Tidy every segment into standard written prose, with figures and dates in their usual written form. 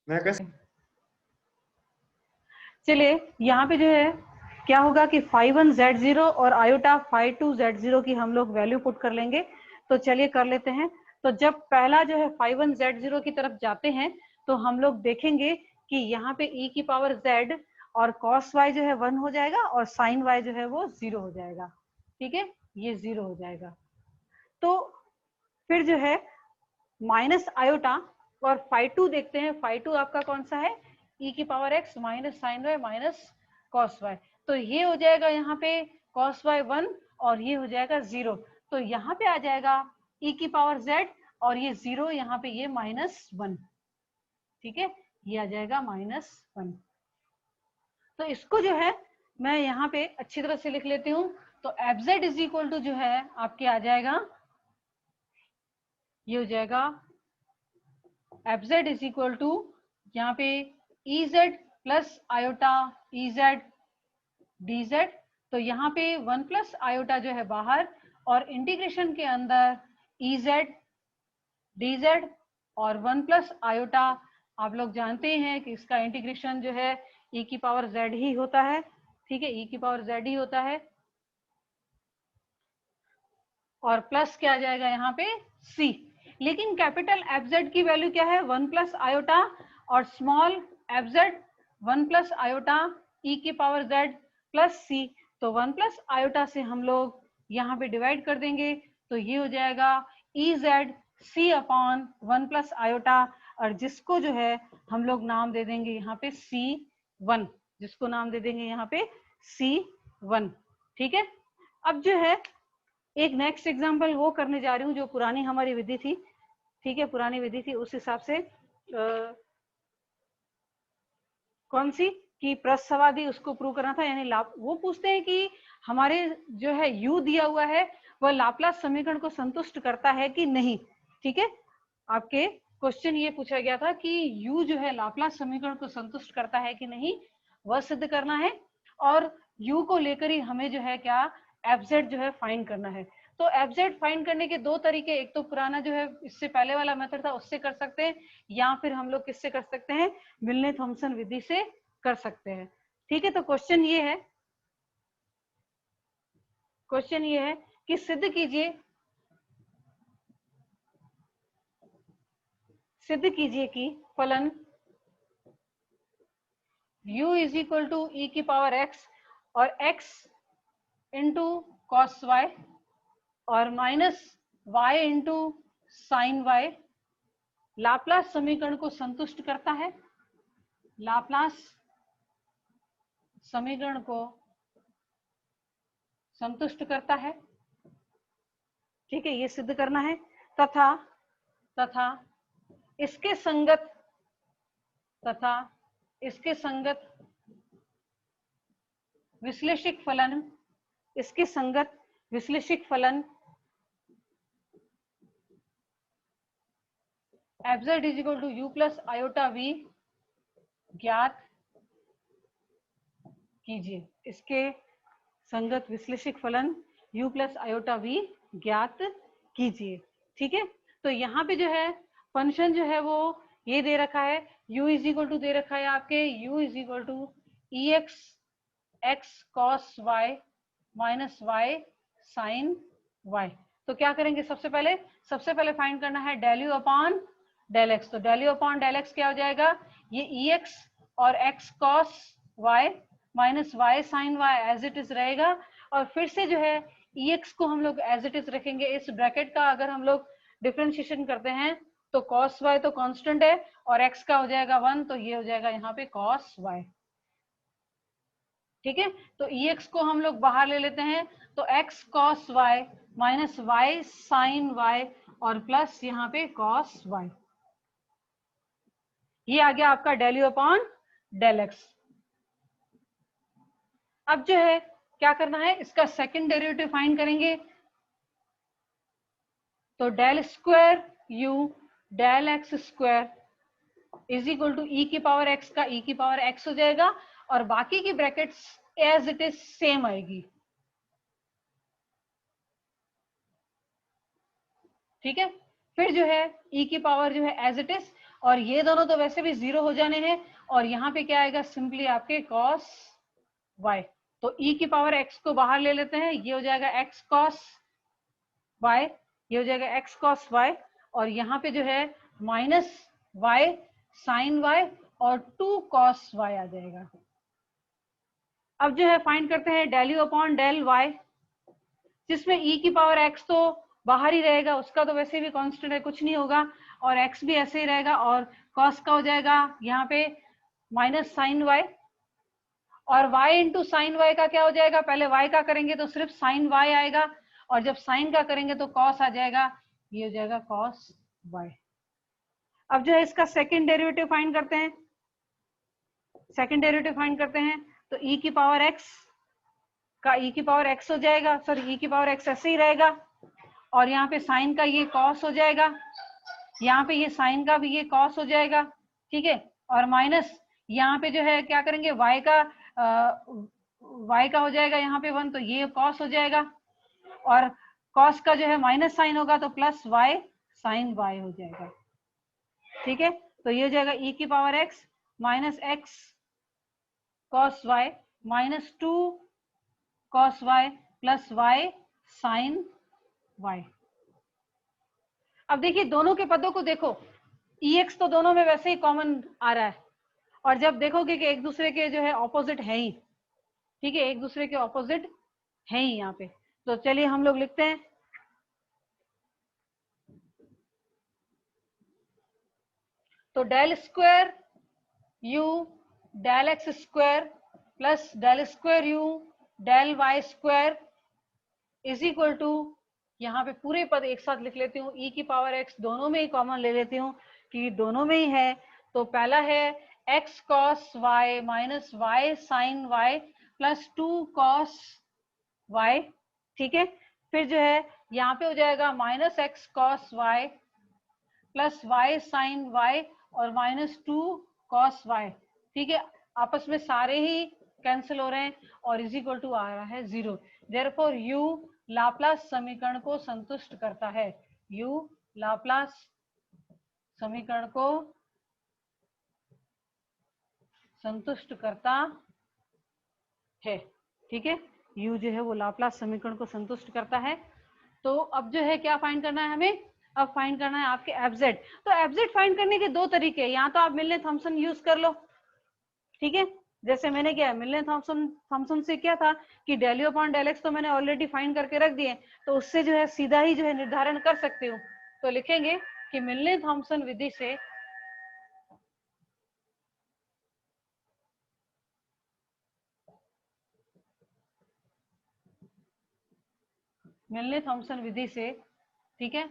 मैं कैसे? चलिए यहाँ पे जो है क्या होगा कि phi1z0 और आयोटा phi2z0 की हम लोग वैल्यू पुट कर लेंगे। तो चलिए कर लेते हैं। तो जब पहला जो है phi1z0 की तरफ जाते हैं तो हम लोग देखेंगे कि यहाँ पे e की पावर z और cos y जो है 1 हो जाएगा और sin y जो है वो 0 हो जाएगा। ठीक है, ये 0 हो जाएगा। तो फिर जो है माइनस आयोटा और phi2 देखते हैं। phi2 आपका कौन सा है? e की power x minus sine y minus cos y. तो ये हो जाएगा यहाँ पे cos y 1 और ये हो जाएगा 0। तो यहाँ पे आ जाएगा e की पावर z और ये 0 यहाँ पे ये -1। ठीक है, ये आ जाएगा -1। तो इसको जो है मैं यहाँ पे अच्छी तरह से लिख लेती हूँ। तो fz इज इक्वल टू जो है आपके आ जाएगा, ये हो जाएगा fz इज इक्वल टू यहाँ पे Ez plus iota Ez dz। तो यहाँ पे 1 प्लस आयोटा जो है बाहर और इंटीग्रेशन के अंदर Ez dz और 1 प्लस आयोटा। आप लोग जानते हैं कि इसका इंटीग्रेशन जो है e की पावर z ही होता है। ठीक है, e की पावर z ही होता है। और प्लस क्या आ जाएगा यहाँ पे c। लेकिन कैपिटल fz की वैल्यू क्या है? 1 प्लस आयोटा और small fz 1 plus iota e की पावर z प्लस c। तो 1 प्लस आयोटा से हम लोग यहाँ पे डिवाइड कर देंगे तो ये हो जाएगा Ez c upon 1 plus iota, और जिसको जो है हम लोग नाम दे देंगे यहाँ पे c1, जिसको नाम दे देंगे यहाँ पे c1। ठीक है, अब जो है एक नेक्स्ट एग्जांपल वो करने जा रही हूँ जो पुरानी हमारी विधि थी। ठीक है, पुरानी विधि थी उस हिसाब से कौन सी कि प्रसवादी उसको प्रूव करना था, यानी वो पूछते हैं कि हमारे जो है u दिया हुआ है वह लाप्लास समीकरण को संतुष्ट करता है कि नहीं। ठीक है, आपके क्वेश्चन ये पूछा गया था कि u जो है लाप्लास समीकरण को संतुष्ट करता है कि नहीं, वह सिद्ध करना है। और u को लेकर ही हमें जो है क्या fz जो है फाइंड करना है। तो fz फाइंड करने के दो तरीके, एक तो पुराना जो है इससे पहले वाला मेथड था उससे कर सकते हैं, या फिर हम लोग किससे कर सकते हैं? मिलने थॉमसन विधि से कर सकते हैं। ठीक है, तो क्वेश्चन ये है, क्वेश्चन ये है कि सिद्ध कीजिए, सिद्ध कीजिए कि फलन u is equal to e की पावर x और x इंटू कॉस y और minus y into sine y Laplace समीकरण को संतुष्ट करता है, लाप्लास समीकरण को संतुष्ट करता है। ठीक है, ये सिद्ध करना है। तथा तथा इसके संगत, तथा इसके संगत विश्लेषिक फलन, इसके संगत विश्लेषिक फलन fz is equal to u plus iota v ज्ञात कीजिए। इसके संगत विश्लेषिक फलन u प्लस आयोटा v ज्ञात कीजिए। ठीक है, तो यहाँ पे जो है फंक्शन जो है वो ये दे रखा है, u इज इक्वल टू दे रखा है आपके u is equal to ex x cos y minus y sin y। तो क्या करेंगे? सबसे पहले फाइंड करना है del u upon del x. तो del u upon del x क्या हो जाएगा? ये ex और x cos y minus y sin y as it is रहेगा। और फिर से जो है ex को हम लोग एज इट इज रखेंगे। इस ब्रैकेट का अगर हम लोग डिफरेंशिएशन करते हैं तो cos y तो कांस्टेंट है और x का हो जाएगा 1, तो ये हो जाएगा यहाँ पे cos y। ठीक है, तो ex को हम लोग बाहर ले लेते हैं तो x cos y minus y sin y और प्लस यहाँ पे cos y। ये आ गया आपका del u upon del x. अब जो है क्या करना है? इसका सेकंड डेरिवेटिव फाइंड करेंगे। तो del square u del x square is equal to e की पावर एक्स का ई की पावर एक्स हो जाएगा और बाकी की brackets as it is same आएगी। ठीक है, फिर जो है ई की पावर जो है एज इट इज और ये दोनों तो वैसे भी 0 हो जाने हैं, और यहाँ पे क्या आएगा, सिंपली आपके cos y। तो e की पावर x को बाहर ले लेते हैं, ये हो जाएगा x cos y, ये हो जाएगा x cos y, और यहाँ पे जो है माइनस y sin y और 2 cos y आ जाएगा। अब जो है फाइंड करते हैं del u upon del y, जिसमें e की पावर x तो बाहर ही रहेगा, उसका तो वैसे भी कांस्टेंट है, कुछ नहीं होगा, और x भी ऐसे ही रहेगा, और cos का हो जाएगा यहाँ पे माइनस साइन y, और y इंटू साइन y का क्या हो जाएगा, पहले y का करेंगे तो सिर्फ साइन y आएगा, और जब साइन का करेंगे तो cos आ जाएगा, ये हो जाएगा cos y। अब जो है इसका सेकंड डेरिवेटिव फाइंड करते हैं, सेकंड डेरिवेटिव फाइंड करते हैं, तो e की पावर x का e की पावर x हो जाएगा, सॉरी e की पावर x ऐसे ही रहेगा, और यहाँ पे साइन का ये cos हो जाएगा, यहाँ पे ये साइन का भी ये cos हो जाएगा, ठीक है, और माइनस यहाँ पे जो है क्या करेंगे, y का हो जाएगा यहाँ पे 1, तो ये cos हो जाएगा, और cos का जो है माइनस साइन होगा तो प्लस y साइन y हो जाएगा, ठीक है। तो ये हो जाएगा e की power x minus x cos y minus 2 cos y plus y sine y। अब देखिए दोनों के पदों को देखो, ex तो दोनों में वैसे ही कॉमन आ रहा है, और जब देखोगे कि एक दूसरे के जो है ऑपोजिट है ही, ठीक है, एक दूसरे के ऑपोजिट है ही यहाँ पे, तो चलिए हम लोग लिखते हैं, तो del square u del x square plus del square u del y square is equal to, यहाँ पे पूरे पद एक साथ लिख लेती हूँ, e की पावर x दोनों में ही कॉमन ले लेती हूँ कि दोनों में ही है, तो पहला है x cos y minus y sine y plus 2 cos y, ठीक है, फिर जो है यहाँ पे हो जाएगा minus x cos y plus y sine y और माइनस 2 cos y, ठीक है, आपस में सारे ही कैंसिल हो रहे हैं, और इज इक्वल टू आ रहा है 0। देयरफॉर u लाप्लास समीकरण को संतुष्ट करता है, u लाप्लास समीकरण को संतुष्ट करता है, ठीक है, u जो है वो लाप्लास समीकरण को संतुष्ट करता है। तो अब जो है क्या फाइंड करना है हमें, अब फाइंड करना है आपके fz। तो fz फाइंड करने के दो तरीके हैं, या तो आप मिलने थॉम्सन यूज कर लो, ठीक है, जैसे मैंने किया मिलने थॉम्सन से क्या था कि del u upon del x तो मैंने ऑलरेडी फाइंड करके रख दिए, तो उससे जो है सीधा ही जो है निर्धारण कर सकती हूँ, तो लिखेंगे कि मिलने थॉम्सन विधि से मिलने थॉम्सन विधि से, ठीक है,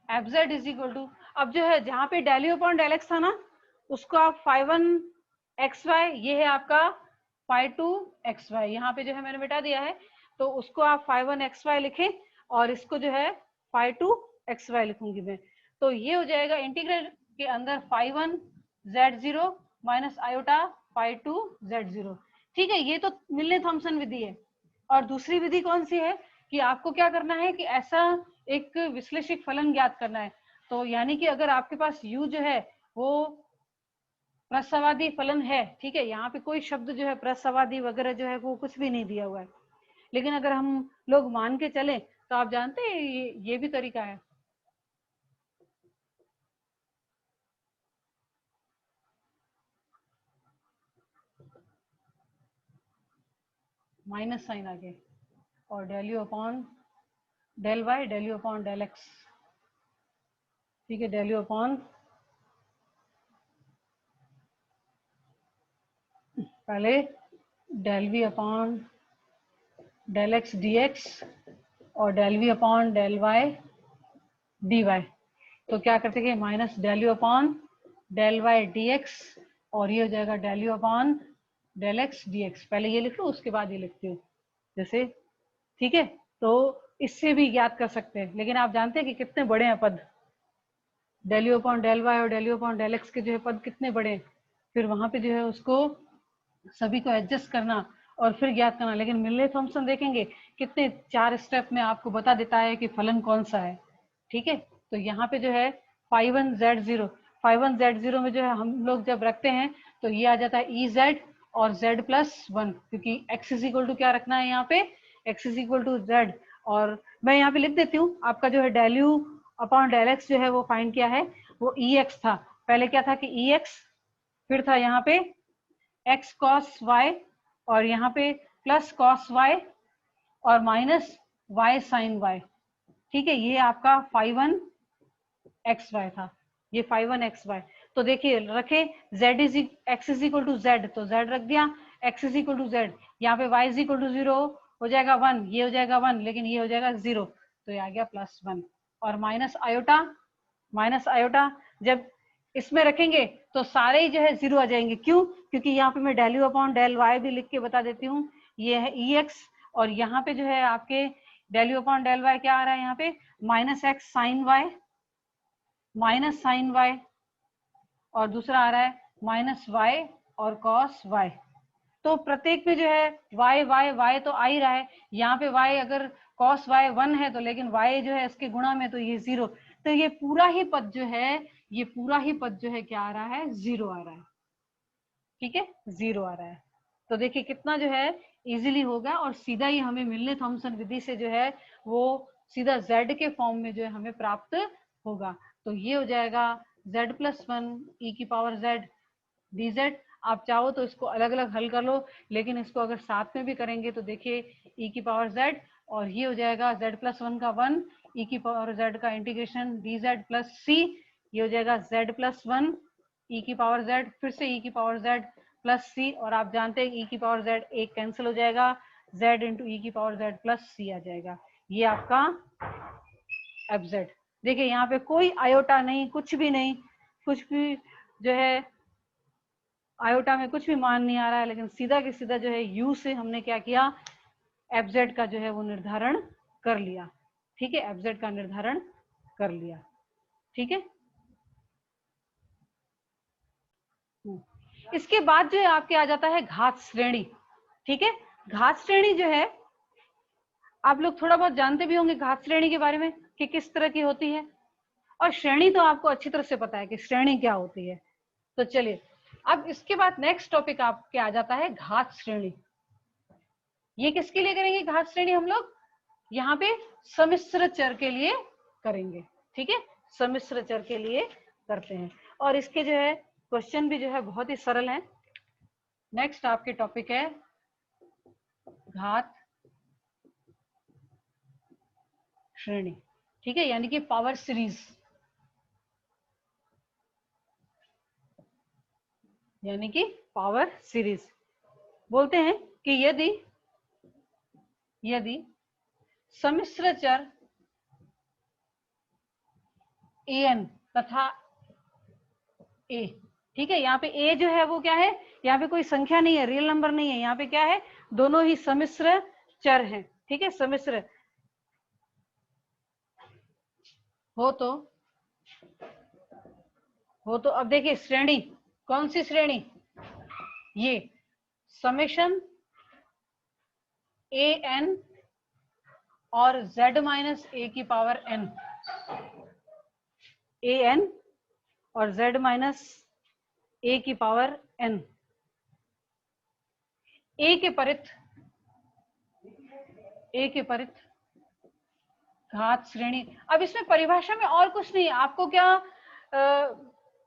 एफजेड इज इक्वल टू, अब जो है जहां पे del u upon del x था ना, उसको आप phi1 xy, ये है आपका phi2 xy, यहाँ पे जो है मैंने मिटा दिया है, तो उसको आप phi1 xy लिखें, और इसको जो है phi2 xy लिखूंगी मैं, तो ये हो जाएगा इंटीग्रल के अंदर phi1 z0 minus iota phi2 z0, ठीक है, ये तो मिलने थॉम्सन विधि है। और दूसरी विधि कौन सी है कि आपको क्या करना है कि ऐसा एक विश्लेषिक फलन ज्ञात करना है, तो यानी कि अगर आपके पास u जो है वो प्रसवादी फलन है, ठीक है, यहाँ पे कोई शब्द जो है प्रसवादी वगैरह जो है वो कुछ भी नहीं दिया हुआ है, लेकिन अगर हम लोग मान के चले तो आप जानते हैं ये भी तरीका है, माइनस साइन आगे, और del u upon del y del u upon del x, ठीक है, डेल यू अपॉन पहले del v upon del x d x और del v upon del y d y, तो क्या करते हैं minus del u upon del y d x, और ये हो जाएगा del u upon del x d x, पहले ये लिख लो उसके बाद ये लिखती हूँ जैसे, ठीक है, तो इससे भी ज्ञात कर सकते हैं, लेकिन आप जानते हैं कि कितने बड़े हैं पद, del u upon del y और del u upon del x के जो है पद कितने बड़े हैं, फिर वहां पे जो है उसको सभी को एडजस्ट करना और फिर ज्ञात करना, लेकिन मिलने थॉम्सन देखेंगे कितने 4 स्टेप में आपको बता देता है कि फलन कौन सा है, ठीक है, तो यहाँ पे जो है phi1 z0, 5 1 Z 0 में जो है हम लोग जब रखते हैं तो ये आ जाता है EZ और Z+1, क्योंकि x इज इक्वल टू क्या रखना है यहाँ पे, x is equal to Z। और मैं यहाँ पे लिख देती हूँ, आपका जो है del U upon del x जो है वो फाइंड किया है, वो EX था। पहले क्या था कि EX, फिर था यहाँ पे x cos y, और यहाँ पे प्लस cos y और माइनस y sin y। ठीक है, ये आपका 5 1 xy था, ये 5 1 xy। तो देखिए रखे z is x is equal to z, तो z रख दिया, x is equal to z, यहाँ पे y इज इक्वल टू 0 हो जाएगा 1, ये हो जाएगा 1, लेकिन ये हो जाएगा 0, तो ये आ गया +1। और माइनस आयोटा जब इसमें रखेंगे तो सारे ही जो है 0 आ जाएंगे। क्यों? क्योंकि यहाँ पे मैं del u upon del y भी लिख के बता देती हूँ, ये है EX, और यहाँ पे जो है आपके del u upon del y क्या आ रहा है यहाँ पे, -x sin y, और दूसरा आ रहा है -y और cos y। तो प्रत्येक में जो है y तो आ ही रहा है, यहाँ पे y अगर cos y 1 है तो, लेकिन y जो है इसके गुणा में, तो ये 0, तो ये पूरा ही पद जो है क्या आ रहा है, 0 आ रहा है। ठीक है, 0 आ रहा है। तो देखिए कितना जो है इजीली होगा, और सीधा ही हमें मिलने थॉमसन विधि से जो है वो सीधा z के फॉर्म में जो है हमें प्राप्त होगा। तो ये हो जाएगा z+1 e⁻z dz। आप चाहो तो इसको अलग अलग हल कर लो, लेकिन इसको अगर साथ में भी करेंगे तो देखिए e⁻z, और ये हो जाएगा z+1 का 1 e⁻z का इंटीग्रेशन dz+c, ये हो जाएगा z+1 e⁻z, फिर से e⁻z+c, और आप जानते हैं e⁻z एक कैंसिल हो जाएगा, z इंटू e⁻z+c आ जाएगा। ये आपका fz। देखिए यहाँ पे कोई आयोटा नहीं, कुछ भी नहीं, कुछ भी जो है आयोटा में कुछ भी मान नहीं आ रहा है, लेकिन सीधा के सीधा जो है u से हमने क्या किया, fz का जो है वो निर्धारण कर लिया। ठीक है, fz का निर्धारण कर लिया। ठीक है, इसके बाद जो है आपके आ जाता है घात श्रेणी। ठीक है, घात श्रेणी जो है आप लोग थोड़ा बहुत जानते भी होंगे घात श्रेणी के बारे में कि किस तरह की होती है, और श्रेणी तो आपको अच्छी तरह से पता है कि श्रेणी क्या होती है। तो चलिए अब इसके बाद नेक्स्ट टॉपिक आपके आ जाता है घात श्रेणी। ये किसके लिए करेंगे घात श्रेणी हम लोग, यहाँ पे सम्मिश्र चर के लिए करेंगे। ठीक है, सम्मिश्र चर के लिए करते हैं, और इसके जो है क्वेश्चन भी जो है बहुत ही सरल है। नेक्स्ट आपके टॉपिक है घात श्रेणी। ठीक है, यानी कि पावर सीरीज, यानी कि पावर सीरीज बोलते हैं कि यदि सम्मिश्र चर an तथा a, ठीक है, यहाँ पे a जो है वो क्या है, यहाँ पे कोई संख्या नहीं है, रियल नंबर नहीं है, यहाँ पे क्या है, दोनों ही सम्मिश्र चर हैं। ठीक है, सम्मिश्र हो तो अब देखिए श्रेणी, कौन सी श्रेणी, ये समेशन an और z माइनस a की पावर n, an और z माइनस a की पावर n, a के परित घात श्रेणी। अब इसमें परिभाषा में और कुछ नहीं, आपको क्या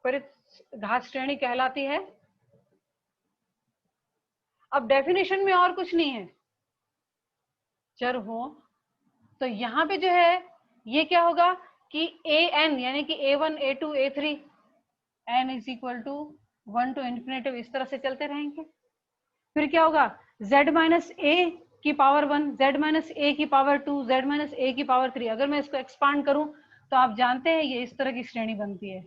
परित घात श्रेणी कहलाती है, अब डेफिनेशन में और कुछ नहीं है, चर हो तो यहाँ पे जो है ये क्या होगा कि an यानी कि a1 a2 a3 n is equal to 1 to infinity, इस तरह से चलते रहेंगे। फिर क्या होगा, z माइनस a की पावर 1, z माइनस a की पावर 2, z माइनस a की पावर 3। अगर मैं इसको एक्सपांड करूं तो आप जानते हैं ये इस तरह की श्रेणी बनती है।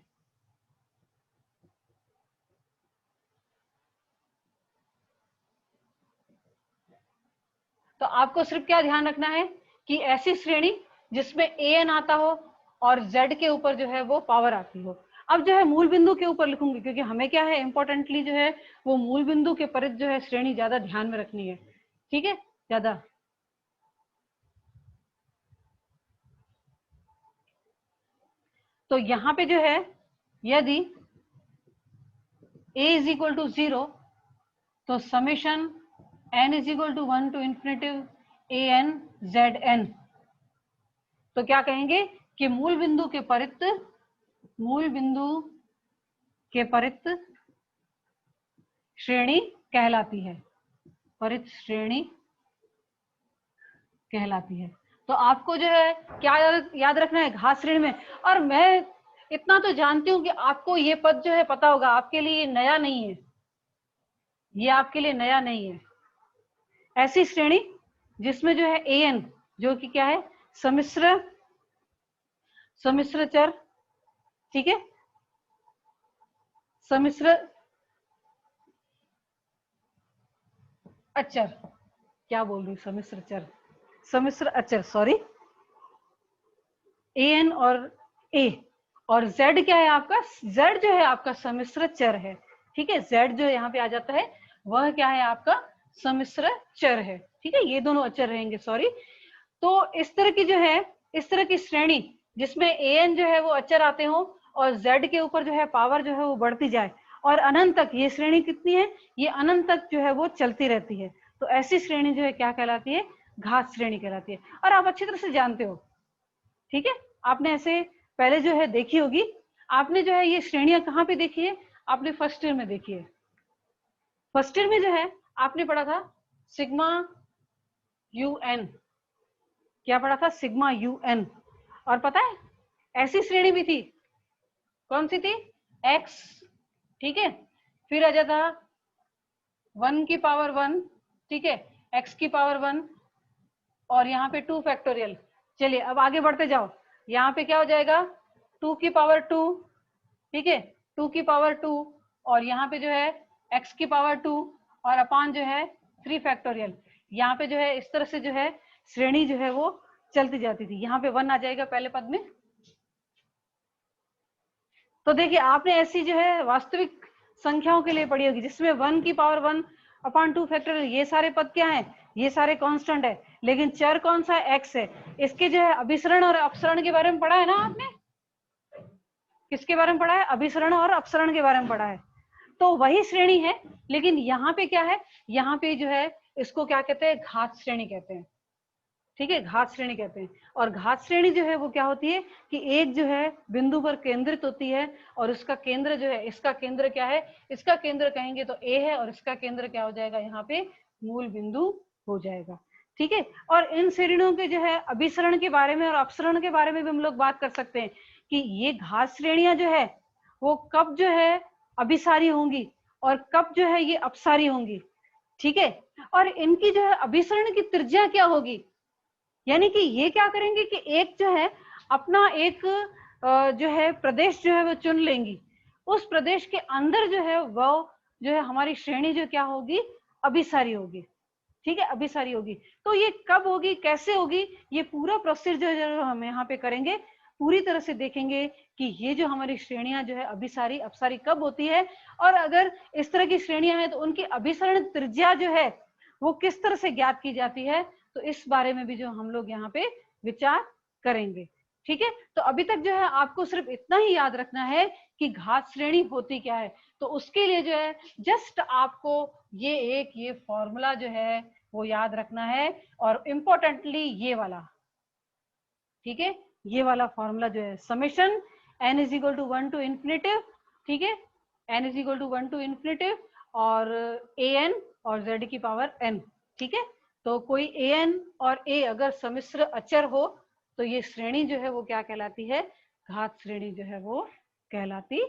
तो आपको सिर्फ क्या ध्यान रखना है कि ऐसी श्रेणी जिसमें an आता हो और z के ऊपर जो है वो पावर आती हो। अब जो है मूल बिंदु के ऊपर लिखूंगी, क्योंकि हमें क्या है इंपॉर्टेंटली जो है वो मूल बिंदु के परित जो है श्रेणी ज्यादा ध्यान में रखनी है। ठीक है, ज्यादा। तो यहाँ पे जो है यदि a इज इक्वल टू 0, तो summation n is equal to 1 to infinitive an zn। तो क्या कहेंगे कि मूल बिंदु के परित श्रेणी कहलाती है, परित श्रेणी कहलाती है। तो आपको जो है क्या याद रखना है, घात श्रेणी में। और मैं इतना तो जानती हूं कि आपको ये पद जो है पता होगा, आपके लिए नया नहीं है, ये आपके लिए नया नहीं है। ऐसी श्रेणी जिसमें जो है an जो कि क्या है, सम्मिश्र चर, ठीक है, सम्मिश्र अचर, क्या बोल रही हूँ, सम्मिश्र अचर, सॉरी, an और a, और z क्या है आपका, z जो है आपका सम्मिश्र चर है, ठीक है। z जो यहाँ पे आ जाता है वह क्या है आपका सम्मिश्र चर है, ठीक है, ये दोनों अचर रहेंगे, सॉरी। तो इस तरह की जो है, इस तरह की श्रेणी जिसमें an जो है वो अचर आते हो और z के ऊपर जो है पावर जो है वो बढ़ती जाए और अनंत तक, ये श्रेणी कितनी है, ये अनंत तक जो है वो चलती रहती है, तो ऐसी श्रेणी जो है क्या कहलाती है, घात श्रेणी कहलाती है। और आप अच्छी तरह से जानते हो, ठीक है, आपने ऐसे पहले जो है देखी होगी, आपने जो है ये श्रेणियां कहाँ पे देखी है, आपने फर्स्ट ईयर में देखी है। फर्स्ट ईयर में जो है आपने पढ़ा था सिग्मा UN, क्या पढ़ा था, सिग्मा UN। और पता है ऐसी श्रेणी भी थी, कौन सी थी, x, ठीक है, फिर आ जाता 1 की पावर 1, ठीक है, x की पावर 1 और यहाँ पे 2 फैक्टोरियल। चलिए अब आगे बढ़ते जाओ, यहाँ पे क्या हो जाएगा 2 की पावर 2, ठीक है, 2 की पावर 2 और यहाँ पे जो है x की पावर 2 और अपान जो है 3 फैक्टोरियल। यहाँ पे जो है इस तरह से जो है श्रेणी जो है वो चलती जाती थी। यहाँ पे 1 आ जाएगा पहले पद में। तो देखिए आपने ऐसी जो है वास्तविक संख्याओं के लिए पढ़ी होगी जिसमें 1 की पावर 1 अपान 2 फैक्टोरियल, ये सारे पद क्या हैं, ये सारे कांस्टेंट है, लेकिन चर कौन सा है, x है। इसके जो है अभिसरण और अपसरण के बारे में पढ़ा है ना आपने, किसके बारे में पढ़ा है, अभिसरण और अपसरण के बारे में पढ़ा है। तो वही श्रेणी है, लेकिन यहाँ पे क्या है, यहाँ पे जो है इसको क्या कहते हैं, घात श्रेणी कहते हैं, ठीक है, घात श्रेणी कहते हैं। और घात श्रेणी जो है वो क्या होती है कि एक जो है बिंदु पर केंद्रित होती है और उसका केंद्र जो है, इसका केंद्र क्या है, इसका केंद्र कहेंगे तो A है और इसका केंद्र क्या हो जाएगा, यहाँ पे मूल बिंदु हो जाएगा, ठीक है। और इन श्रेणियों के जो है अभिसरण के बारे में और अपसरण के बारे में भी हम लोग बात कर सकते हैं कि ये घात श्रेणियां जो है वो कब जो है अभिसारी होंगी और कब जो है ये अपसारी होंगी, ठीक है। और इनकी जो है अभिसरण की त्रिज्या क्या होगी, यानी कि ये क्या करेंगे कि एक जो है अपना एक जो है प्रदेश जो है वो चुन लेंगी, उस प्रदेश के अंदर जो है वो जो है हमारी श्रेणी जो क्या होगी, अभिसारी होगी, ठीक है, अभिसारी होगी। तो ये कब होगी, कैसे होगी, ये पूरा प्रोसेस जो है हम यहाँ पे करेंगे, पूरी तरह से देखेंगे कि ये जो हमारी श्रेणियां जो है अभिसारी अपसारी कब होती है, और अगर इस तरह की श्रेणियां हैं तो उनकी अभिसरण त्रिज्या जो है वो किस तरह से ज्ञात की जाती है, तो इस बारे में भी जो हम लोग यहाँ पे विचार करेंगे, ठीक है। तो अभी तक जो है आपको सिर्फ इतना ही याद रखना है कि घात श्रेणी होती क्या है। तो उसके लिए जो है जस्ट आपको ये फॉर्मूला जो है वो याद रखना है, और इम्पोर्टेंटली ये वाला, ठीक है, ये वाला फॉर्मूला जो है summation n is equal to 1 to infinitive, ठीक है, n is equal to 1 to infinitive और an और z की पावर n, ठीक है। तो कोई an और a अगर सम्मिश्र अचर हो तो ये श्रेणी जो है वो क्या कहलाती है, घात श्रेणी जो है वो कहलाती